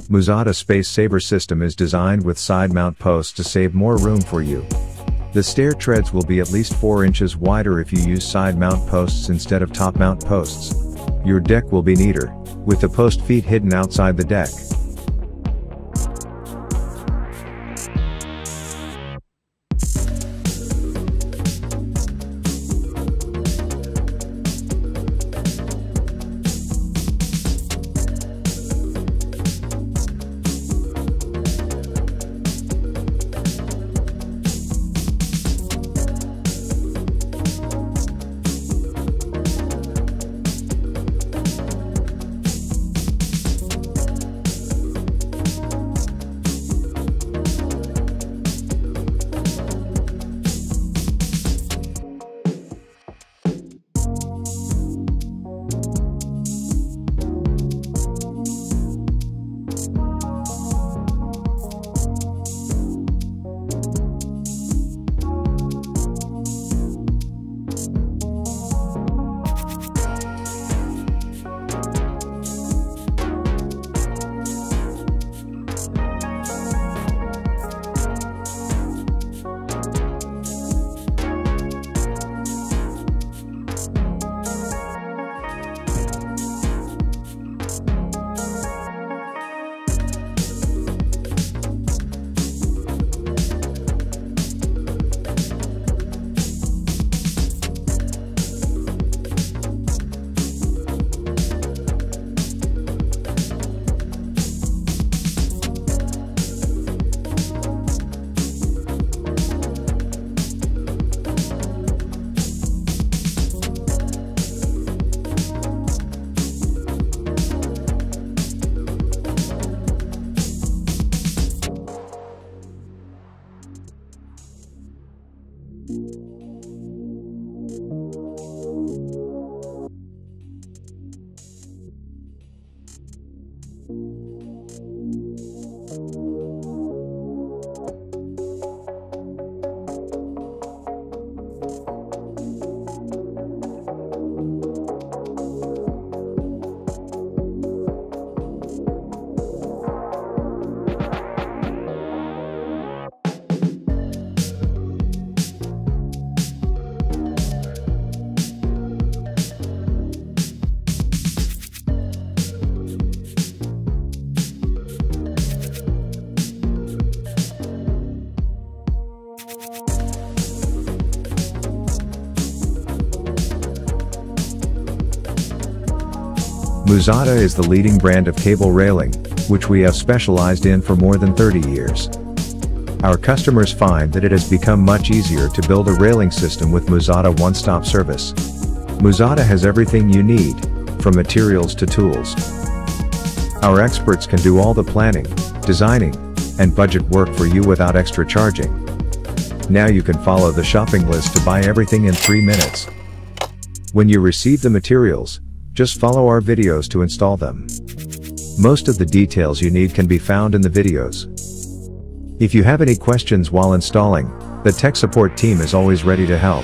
Musada Space Saver system is designed with side mount posts to save more room for you. The stair treads will be at least 4 inches wider if you use side mount posts instead of top mount posts. Your deck will be neater, with the post feet hidden outside the deck. Musada is the leading brand of cable railing, which we have specialized in for more than 30 years. Our customers find that it has become much easier to build a railing system with Musada one-stop service. Musada has everything you need, from materials to tools. Our experts can do all the planning, designing, and budget work for you without extra charging. Now you can follow the shopping list to buy everything in 3 minutes. When you receive the materials, just follow our videos to install them. Most of the details you need can be found in the videos. If you have any questions while installing, the tech support team is always ready to help.